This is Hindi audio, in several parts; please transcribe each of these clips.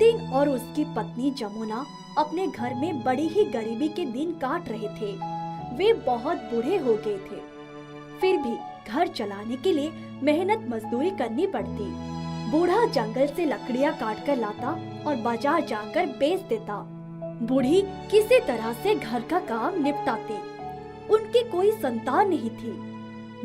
रामदीन और उसकी पत्नी जमुना अपने घर में बड़ी ही गरीबी के दिन काट रहे थे। वे बहुत बूढ़े हो गए थे, फिर भी घर चलाने के लिए मेहनत मजदूरी करनी पड़ती। बूढ़ा जंगल से लकड़ियाँ काट कर लाता और बाजार जाकर बेच देता। बूढ़ी किसी तरह से घर का काम निपटाती। उनकी कोई संतान नहीं थी।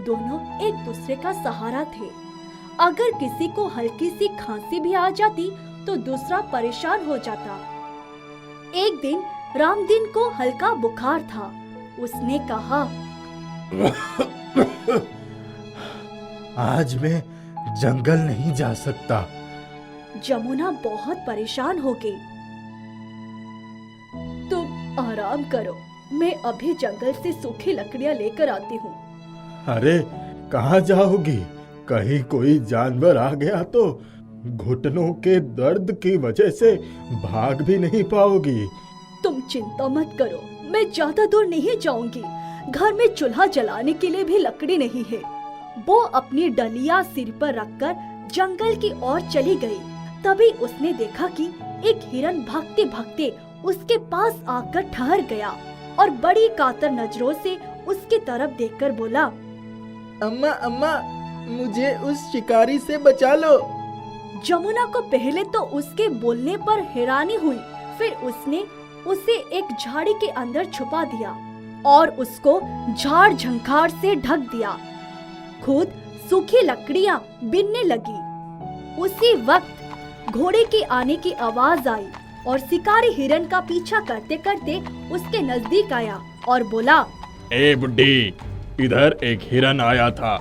दोनों एक दूसरे का सहारा थे। अगर किसी को हल्की सी खांसी भी आ जाती तो दूसरा परेशान हो जाता। एक दिन रामदीन को हल्का बुखार था। उसने कहा, आज मैं जंगल नहीं जा सकता। जमुना बहुत परेशान हो गई। तुम आराम करो, मैं अभी जंगल से सूखी लकड़ियाँ लेकर आती हूँ। अरे कहाँ जाओगी? कहीं कोई जानवर आ गया तो घुटनों के दर्द की वजह से भाग भी नहीं पाओगी। तुम चिंता मत करो, मैं ज्यादा दूर नहीं जाऊंगी। घर में चूल्हा जलाने के लिए भी लकड़ी नहीं है। वो अपनी डलिया सिर पर रखकर जंगल की ओर चली गई। तभी उसने देखा कि एक हिरन भागते भागते उसके पास आकर ठहर गया और बड़ी कातर नजरों से उसकी तरफ देखकर बोला, अम्मा अम्मा, मुझे उस शिकारी से बचा लो। जमुना को पहले तो उसके बोलने पर हैरानी हुई, फिर उसने उसे एक झाड़ी के अंदर छुपा दिया और उसको झाड़ झंखाड़ से ढक दिया। खुद सूखी लकड़ियां बिनने लगी। उसी वक्त घोड़े के आने की आवाज आई और शिकारी हिरन का पीछा करते करते उसके नजदीक आया और बोला, ए बुड्ढी, इधर एक हिरन आया था,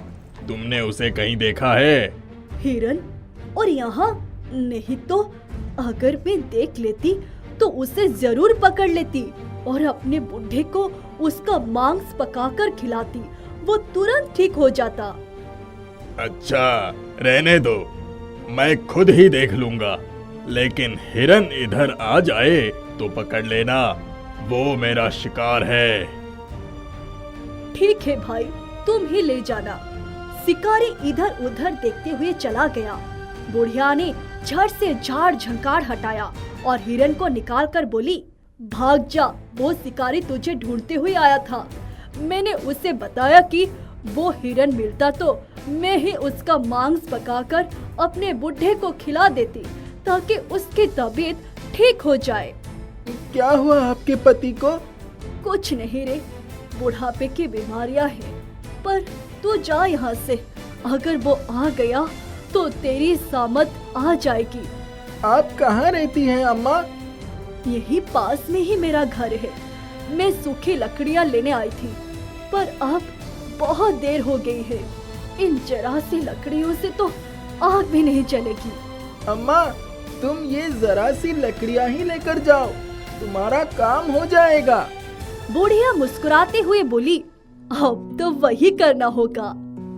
तुमने उसे कहीं देखा है? हिरन? और यहाँ नहीं तो अगर मैं देख लेती तो उसे जरूर पकड़ लेती और अपने बुढ़े को उसका मांस पकाकर खिलाती। वो तुरंत ठीक हो जाता। अच्छा, रहने दो, मैं खुद ही देख लूंगा। लेकिन हिरन इधर आ जाए तो पकड़ लेना, वो मेरा शिकार है। ठीक है भाई, तुम ही ले जाना। शिकारी इधर उधर देखते हुए चला गया। बुढ़िया ने झट से झाड़ झंकार हटाया और हिरन को निकाल कर बोली, भाग जा, वो शिकारी तुझे ढूंढते हुए आया था। मैंने उसे बताया कि वो हिरन मिलता तो मैं ही उसका मांस पकाकर अपने बुढ़े को खिला देती ताकि उसकी तबीयत ठीक हो जाए। क्या हुआ आपके पति को? कुछ नहीं रे, बुढ़ापे की बीमारियां हैं। पर तू जा यहाँ से, अगर वो आ गया तो तेरी सामत आ जाएगी। आप कहाँ रहती हैं अम्मा? यही पास में ही मेरा घर है। मैं सूखी लकड़ियाँ लेने आई थी, पर अब बहुत देर हो गई है। इन जरा सी लकड़ियों से तो आग भी नहीं जलेगी। अम्मा, तुम ये जरा सी लकड़ियाँ ही लेकर जाओ, तुम्हारा काम हो जाएगा। बुढ़िया मुस्कुराते हुए बोली, अब तो वही करना होगा।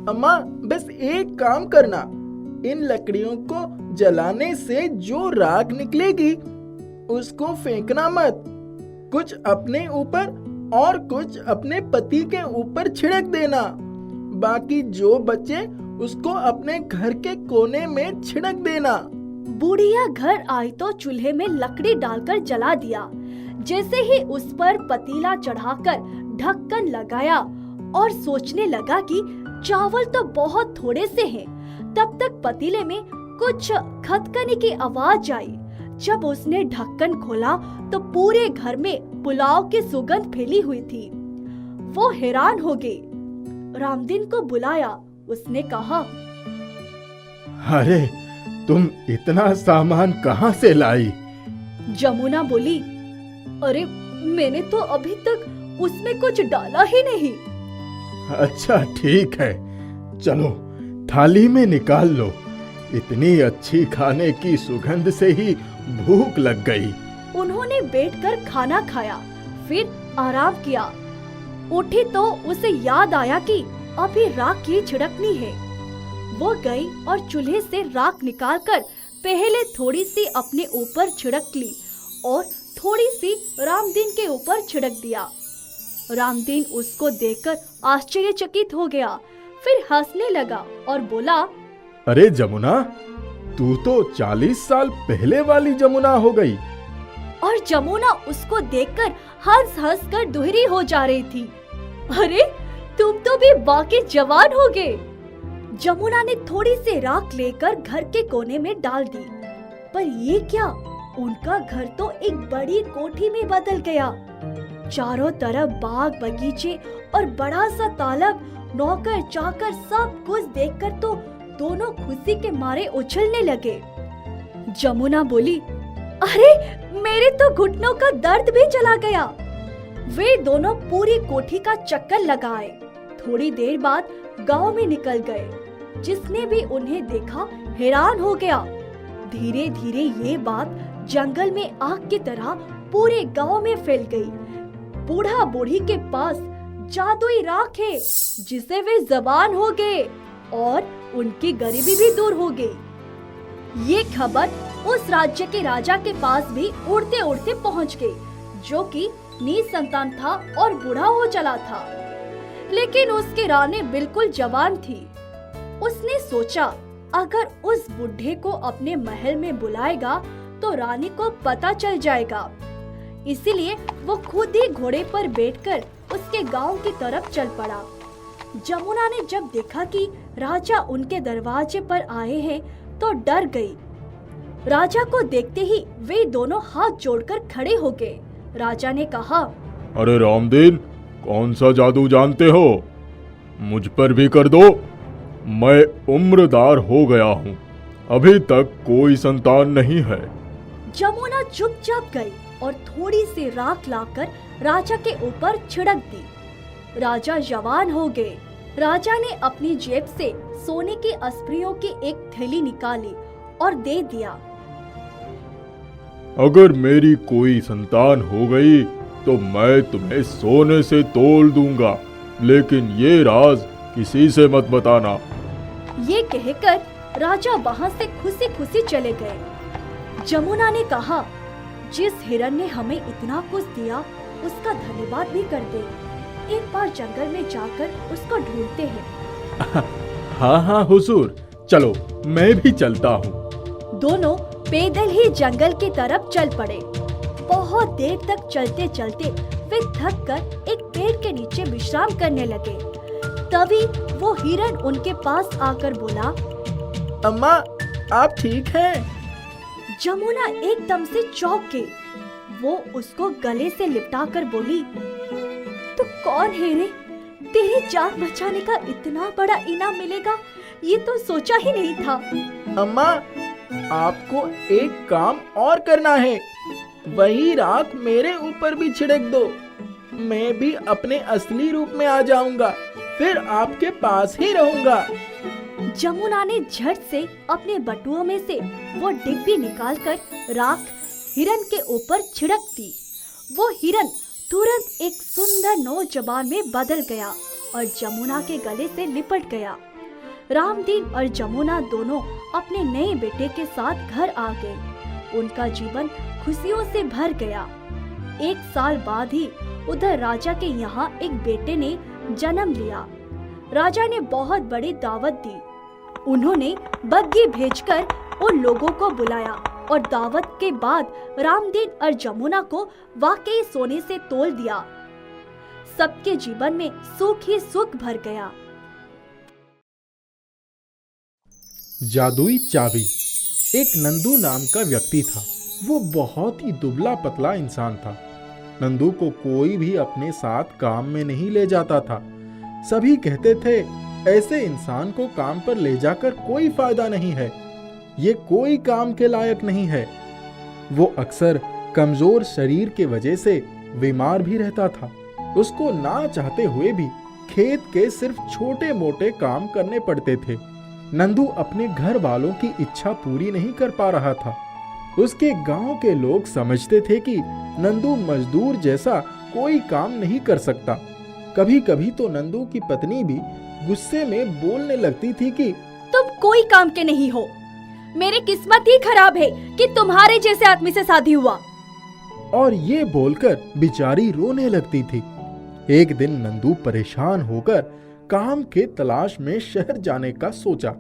अम्मा, बस एक काम करना, इन लकड़ियों को जलाने से जो राख निकलेगी उसको फेंकना मत। कुछ अपने ऊपर और कुछ अपने पति के ऊपर छिड़क देना। बाकी जो बचे उसको अपने घर के कोने में छिड़क देना। बुढ़िया घर आई तो चूल्हे में लकड़ी डालकर जला दिया। जैसे ही उस पर पतीला चढ़ाकर ढक्कन लगाया और सोचने लगा कि चावल तो बहुत थोड़े से हैं, तब तक पतीले में कुछ खदकने की आवाज आई। जब उसने ढक्कन खोला तो पूरे घर में पुलाव की सुगंध फैली हुई थी। वो हैरान हो गई। रामदीन को बुलाया। उसने कहा, अरे तुम इतना सामान कहाँ से लाई? जमुना बोली, अरे मैंने तो अभी तक उसमें कुछ डाला ही नहीं। अच्छा ठीक है, चलो थाली में निकाल लो। इतनी अच्छी खाने की सुगंध से ही भूख लग गई। उन्होंने बैठकर खाना खाया, फिर आराम किया। उठी तो उसे याद आया कि अभी राख की छिड़कनी है। वो गई और चूल्हे से राख निकालकर पहले थोड़ी सी अपने ऊपर छिड़क ली और थोड़ी सी रामदीन के ऊपर छिड़क दिया। रामदीन उसको देखकर आश्चर्यचकित हो गया, फिर हंसने लगा और बोला, अरे जमुना, तू तो 40 साल पहले वाली जमुना हो गई। और जमुना उसको देखकर हंस हंस कर दुहरी हो जा रही थी। अरे तुम तो भी वाकई जवान हो गए। जमुना ने थोड़ी सी राख लेकर घर के कोने में डाल दी, पर ये क्या, उनका घर तो एक बड़ी कोठी में बदल गया। चारों तरफ बाग बगीचे और बड़ा सा तालाब, नौकर चाकर सब कुछ देखकर तो दोनों खुशी के मारे उछलने लगे। जमुना बोली, अरे मेरे तो घुटनों का दर्द भी चला गया। वे दोनों पूरी कोठी का चक्कर लगाए। थोड़ी देर बाद गांव में निकल गए। जिसने भी उन्हें देखा हैरान हो गया। धीरे धीरे ये बात जंगल में आग की तरह पूरे गांव में फैल गई। बूढ़ा बूढ़ी के पास जादुई राख है जिसे वे जबान हो गए और उनकी गरीबी भी दूर हो गई। ये खबर उस राज्य के राजा के पास भी उड़ते उड़ते पहुंच गई, जो कि निसंतान था और बूढ़ा हो चला था। लेकिन उसकी रानी बिल्कुल जवान थी। उसने सोचा, अगर उस बुढ़े को अपने महल में बुलाएगा तो रानी को पता चल जाएगा। इसीलिए वो खुद ही घोड़े पर बैठकर उसके गांव की तरफ चल पड़ा। जमुना ने जब देखा कि राजा उनके दरवाजे पर आए हैं तो डर गई। राजा को देखते ही वे दोनों हाथ जोड़कर खड़े हो गए। राजा ने कहा, अरे रामदीन, कौन सा जादू जानते हो? मुझ पर भी कर दो। मैं उम्रदार हो गया हूँ, अभी तक कोई संतान नहीं है। जमुना चुपचाप गई और थोड़ी सी राख लाकर राजा के ऊपर छिड़क दी। राजा जवान हो गए। राजा ने अपनी जेब से सोने की अस्प्रियों की एक थैली निकाली और दे दिया। अगर मेरी कोई संतान हो गई तो मैं तुम्हें सोने से तोल दूंगा, लेकिन ये राज किसी से मत बताना। ये कहकर राजा वहाँ से खुशी खुशी चले गए। जमुना ने कहा, जिस हिरन ने हमें इतना कुछ दिया उसका धन्यवाद भी कर दे। एक बार जंगल में जाकर उसको ढूंढते हैं। हाँ हाँ हुजूर, चलो मैं भी चलता हूँ। दोनों पैदल ही जंगल की तरफ चल पड़े। बहुत देर तक चलते चलते वे थक कर एक पेड़ के नीचे विश्राम करने लगे। तभी वो हिरन उनके पास आकर बोला, अम्मा, आप ठीक हैं? जमुना एकदम से चौंक गई। वो उसको गले से लिपटा कर बोली, तू कौन है रे? तेरी जान बचाने का इतना बड़ा इनाम मिलेगा ये तो सोचा ही नहीं था। अम्मा, आपको एक काम और करना है। वही राख मेरे ऊपर भी छिड़क दो। मैं भी अपने असली रूप में आ जाऊंगा, फिर आपके पास ही रहूंगा। जमुना ने झट से अपने बटुओं में से वो डिब्बी निकालकर राख हिरन के ऊपर छिड़क दी। वो हिरन तुरंत एक सुंदर नौजवान में बदल गया और जमुना के गले से लिपट गया। रामदीन और जमुना दोनों अपने नए बेटे के साथ घर आ गए। उनका जीवन खुशियों से भर गया। 1 साल बाद ही उधर राजा के यहाँ एक बेटे ने जन्म लिया। राजा ने बहुत बड़ी दावत दी। उन्होंने बग्घी भेजकर उन लोगों को बुलाया और दावत के बाद रामदीन और जमुना को वाकई सोने से तोल दिया। सबके जीवन में सुख ही सुख भर गया। जादुई चाबी। एक नंदू नाम का व्यक्ति था। वो बहुत ही दुबला पतला इंसान था। नंदू को कोई भी अपने साथ काम में नहीं ले जाता था। सभी कहते थे, ऐसे इंसान को काम पर ले जाकर कोई फायदा नहीं है, ये कोई काम के लायक नहीं है। वो अक्सर कमजोर शरीर के वजह से बीमार भी रहता था। उसको ना चाहते हुए भी खेत के सिर्फ छोटे मोटे काम करने पड़ते थे। नंदू अपने घर वालों की इच्छा पूरी नहीं कर पा रहा था। उसके गांव के लोग समझते थे कि नंदू मजदूर जैसा कोई काम नहीं कर सकता। कभी कभी तो नंदू की पत्नी भी गुस्से में बोलने लगती थी कि तुम कोई काम के नहीं हो। मेरी किस्मत ही खराब है कि तुम्हारे जैसे आदमी से शादी हुआ। और ये बोलकर बेचारी रोने लगती थी। एक दिन नंदू परेशान होकर काम के तलाश में शहर जाने का सोचा।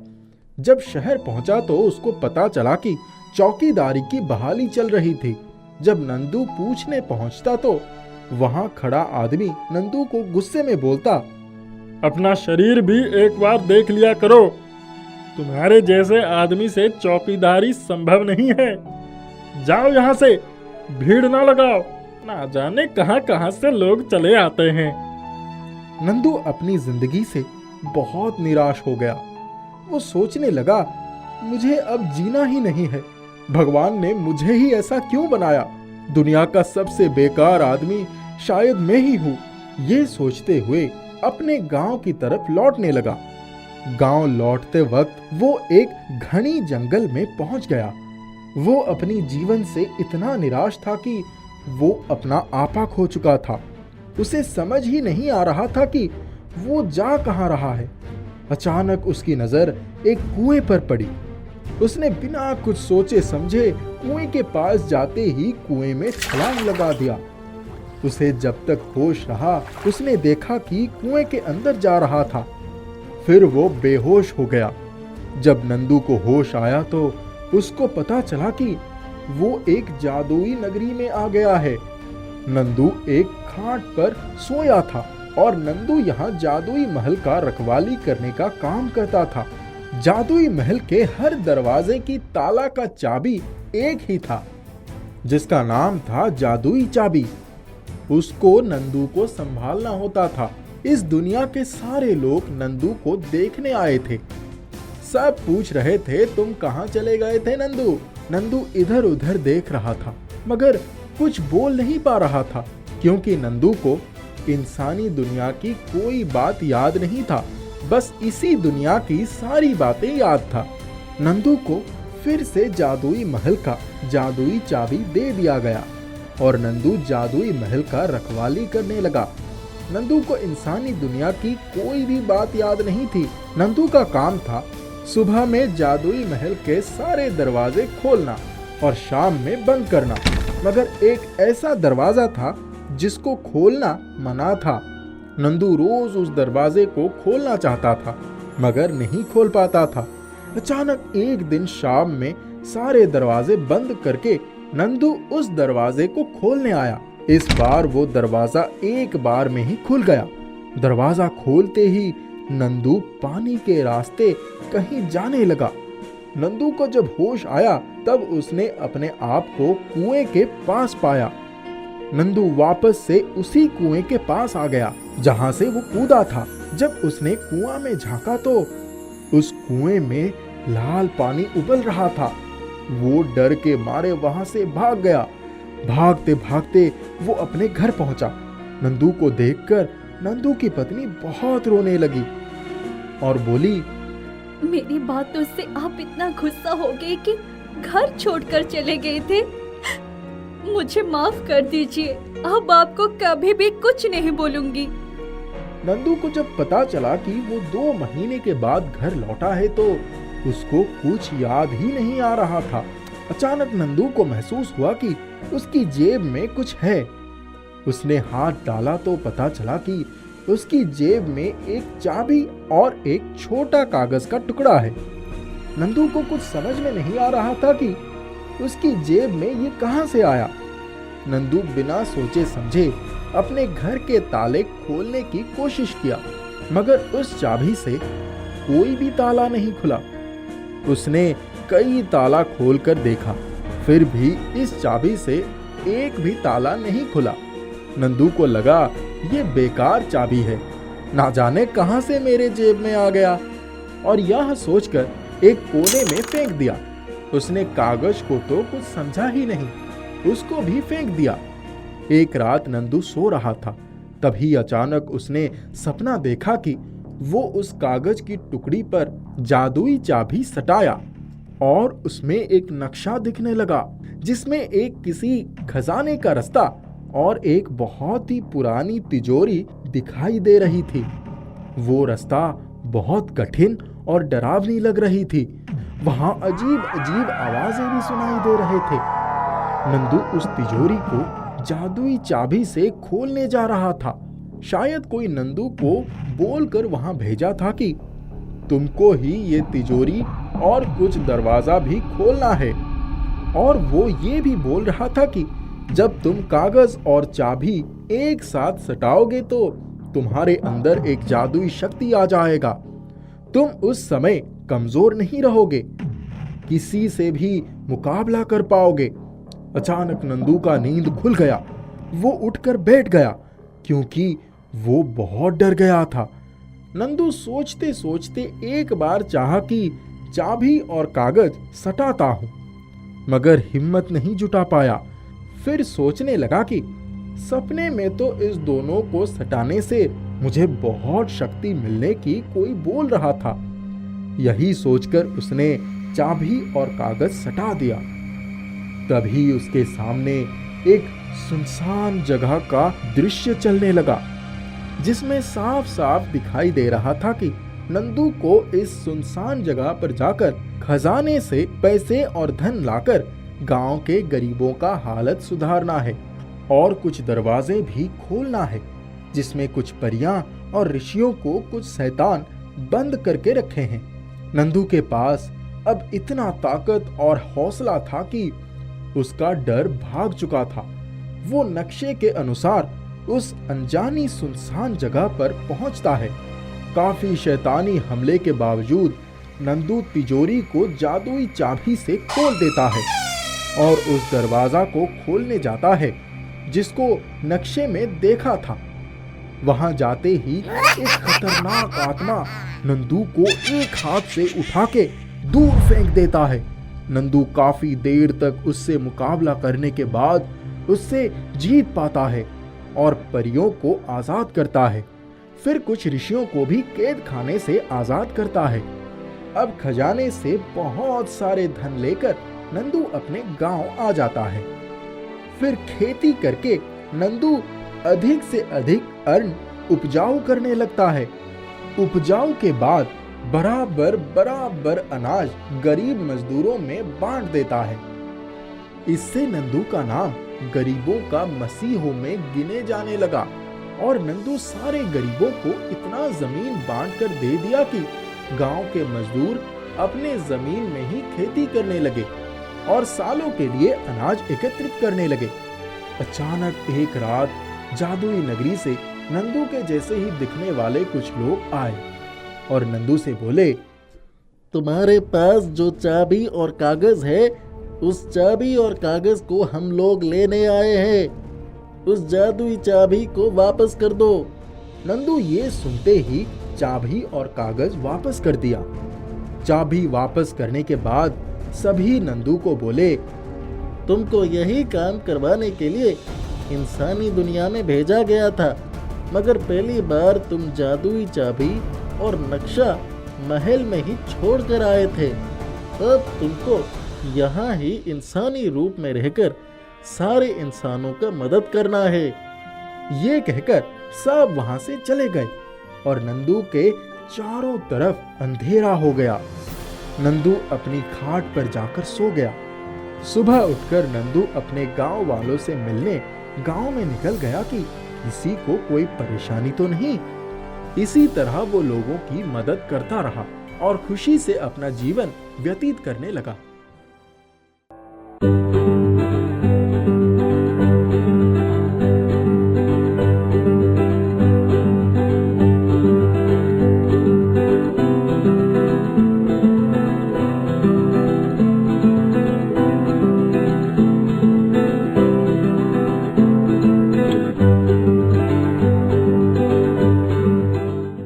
जब शहर पहुंचा तो उसको पता चला कि चौकीदारी की बहाली चल रही थी। जब नंदू पूछने पहुंचता तो वहां खड़ा आदमी नंदू को गुस्से में बोलता, अपना शरीर भी एक बार देख लिया करो। तुम्हारे जैसे आदमी से चौकीदारी संभव नहीं है। जाओ यहाँ से, भीड़ ना लगाओ, ना जाने कहां कहां से लोग चले आते हैं। नंदू अपनी जिंदगी से बहुत निराश हो गया। वो सोचने लगा, मुझे अब जीना ही नहीं है। भगवान ने मुझे ही ऐसा क्यों बनाया? दुनिया का सबसे बेकार आदमी शायद मैं ही हूँ। ये सोचते हुए अपने गांव की तरफ लौटने लगा। गांव लौटते वक्त वो एक घनी जंगल में पहुंच गया। वो अपनी जीवन से इतना निराश था कि वो अपना आपा खो चुका था। उसे समझ ही नहीं आ रहा था कि वो जा कहाँ रहा है। अचानक उसकी नजर एक कुएं पर पड़ी। उसने बिना कुछ सोचे समझे कुएं के पास जाते ही कुएं में छलांग लगा दिया। उसे जब तक होश रहा उसने देखा कि कुएं के अंदर जा रहा था। फिर वो बेहोश हो गया। जब नंदू को होश आया तो उसको पता चला कि वो एक जादुई नगरी में आ गया है। नंदू एक खाट पर सोया था और नंदू यहाँ जादुई महल का रखवाली करने का काम करता था। जादुई महल के हर दरवाजे की ताला का चाबी एक ही था, जिसका नाम था जादुई चाबी। उसको नंदू को संभालना होता था। इस दुनिया के सारे लोग नंदू को देखने आए थे। सब पूछ रहे थे, तुम कहाँ चले गए थे नंदू? नंदू इधर उधर देख रहा था मगर कुछ बोल नहीं पा रहा था, क्योंकि नंदू को इंसानी दुनिया की कोई बात याद नहीं था। बस इसी दुनिया की सारी बातें याद था। नंदू को फिर से जादुई महल का जादुई चाबी दे दिया गया और नंदू जादुई महल का रखवाली करने लगा। नंदू को इंसानी दुनिया की कोई भी बात याद नहीं थी। नंदू का काम था सुबह में जादुई महल के सारे दरवाजे खोलना और शाम में बंद करना। मगर एक ऐसा दरवाजा था जिसको खोलना मना था। नंदू रोज उस दरवाजे को खोलना चाहता था मगर नहीं खोल पाता था। अचानक एक दिन शाम में सारे दरवाजे बंद करके नंदू उस दरवाजे को खोलने आया। इस बार वो दरवाजा एक बार में ही खुल गया। दरवाजा खोलते ही नंदू पानी के रास्ते कहीं जाने लगा। नंदू को जब होश आया तब उसने अपने आप को कुएं के पास पाया। नंदू वापस से उसी कुएं के पास आ गया जहां से वो कूदा था। जब उसने कुआं में झांका तो उस कुएं में लाल पानी उबल रहा था। वो डर के मारे वहां से भाग गया। भागते भागते वो अपने घर पहुंचा। नंदू को देखकर नंदू की पत्नी बहुत रोने लगी और बोली, मेरी बातों से आप इतना गुस्सा हो गए कि घर छोड़कर चले गए थे। मुझे माफ कर दीजिए, अब आपको कभी भी कुछ नहीं बोलूंगी। नंदू को जब पता चला कि वो 2 महीने के बाद घर लौटा है तो उसको कुछ याद ही नहीं आ रहा था। अचानक नंदू को महसूस हुआ कि उसकी जेब में कुछ है। उसने हाथ डाला तो पता चला कि उसकी जेब में एक चाबी और एक छोटा कागज का टुकड़ा है। नंदू को कुछ समझ में नहीं आ रहा था कि उसकी जेब में ये कहां से आया। नंदू बिना सोचे समझे अपने घर के ताले खोलने की कोशिश किया मगर उस चाबी से कोई भी ताला नहीं खुला। उसने कई ताला खोलकर देखा, फिर भी इस चाबी से एक भी ताला नहीं खुला। नंदू को लगा ये बेकार चाबी है, ना जाने कहां से मेरे जेब में आ गया, और यह सोचकर एक कोने में फेंक दिया। उसने कागज को तो कुछ समझा ही नहीं, उसको भी फेंक दिया। एक रात नंदू सो रहा था, तभी अचानक उसने सपना देखा कि वो उस कागज की टुकड़ी पर जादुई चाबी सटाया और उसमें एक नक्शा दिखने लगा जिसमें एक किसी खजाने का रास्ता और एक बहुत ही पुरानी तिजोरी दिखाई दे रही थी। वो रास्ता बहुत कठिन और डरावनी लग रही थी। वहां अजीब अजीब आवाजें भी सुनाई दे रहे थे। नंदू उस तिजोरी को जादुई चाबी से खोलने जा रहा था। शायद कोई नंदू को बोलकर वहां भेजा था कि तुमको ही ये तिजोरी और कुछ दरवाजा भी खोलना है। और वो ये भी बोल रहा था कि जब तुम कागज और चाबी एक साथ सटाओगे तो तुम्हारे अंदर एक जादुई शक्ति आ जाएगा। तुम उस समय कमजोर नहीं रहोगे, किसी से भी मुकाबला कर पाओगे। अचानक नंदू का नींद खुल गया। वो उठकर बैठ गया क्योंकि वो बहुत डर गया था। नंदू सोचते सोचते एक बार चाहा कि चाबी और कागज सटाता हूं, मगर हिम्मत नहीं जुटा पाया। फिर सोचने लगा कि सपने में तो इस दोनों को सटाने से मुझे बहुत शक्ति मिलने की कोई बोल रहा था। यही सोचकर उसने चाबी और कागज सटा दिया। तभी उसके सामने एक सुनसान जगह का दृश्य चलने लगा, जिसमें साफ साफ दिखाई दे रहा था कि नंदू को इस सुनसान जगह पर जाकर खजाने से पैसे और धन लाकर गांव के गरीबों का हालत सुधारना है और कुछ दरवाजे भी खोलना है, जिसमें कुछ परियां और ऋषियों को कुछ शैतान बंद करके रखे हैं। नंदू के पास अब इतना ताकत और हौसला था कि उसका डर भाग चुका था। वो नक्शे के अनुसार उस अनजानी सुनसान जगह पर पहुंचता है। काफी शैतानी हमले के बावजूद नंदू तिजोरी को जादुई चाबी से खोल देता है और उस दरवाजा को खोलने जाता है जिसको नक्शे में देखा था। वहां जाते ही एक खतरनाक आत्मा नंदू को एक हाथ से उठा के दूर फेंक देता है। नंदू काफी देर तक उससे मुकाबला करने के बाद उससे जीत पाता है और परियों को आजाद करता है। फिर कुछ ऋषियों को भी कैद खाने से आजाद करता है। अब खजाने से बहुत सारे धन लेकर नंदू अपने गांव आ जाता है। फिर खेती करके नंदू अधिक से अधिक अन्न उपजाऊ करने लगता है। उपजाऊ के बाद बराबर बराबर अनाज गरीब मजदूरों में बांट देता है। इससे नंदू का नाम गरीबों का मसीहों में गिने जाने लगा और नंदू सारे गरीबों को इतना जमीन बांट कर दे दिया कि गांव के मजदूर अपने जमीन में ही खेती करने लगे और सालों के लिए अनाज एकत्रित करने लगे। अचानक एक रात जादुई नगरी से नंदू के जैसे ही दिखने वाले कुछ लोग आए और नंदू से बोले, तुम्हारे पास जो चाबी और कागज है, उस चाबी और कागज को हम लोग लेने आए हैं। उस जादुई चाबी को वापस कर दो। नंदू ये सुनते ही चाबी और कागज वापस कर दिया। चाबी वापस करने के बाद सभी नंदू को बोले, तुमको यही काम करवाने के लिए इंसानी दुनिया में भेजा गया था, मगर पहली बार तुम जादुई चाबी और नक्शा महल में ही छोड़ कर आए थे। अब तुमको यहाँ ही इंसानी रूप में रहकर सारे इंसानों का मदद करना है। ये कहकर सब वहां से चले गए और नंदू के चारों तरफ अंधेरा हो गया। नंदू अपनी खाट पर जाकर सो गया। सुबह उठकर नंदू अपने गांव वालों से मिलने गांव में निकल गया कि किसी को कोई परेशानी तो नहीं। इसी तरह वो लोगों की मदद करता रहा और खुशी से अपना जीवन व्यतीत करने लगा।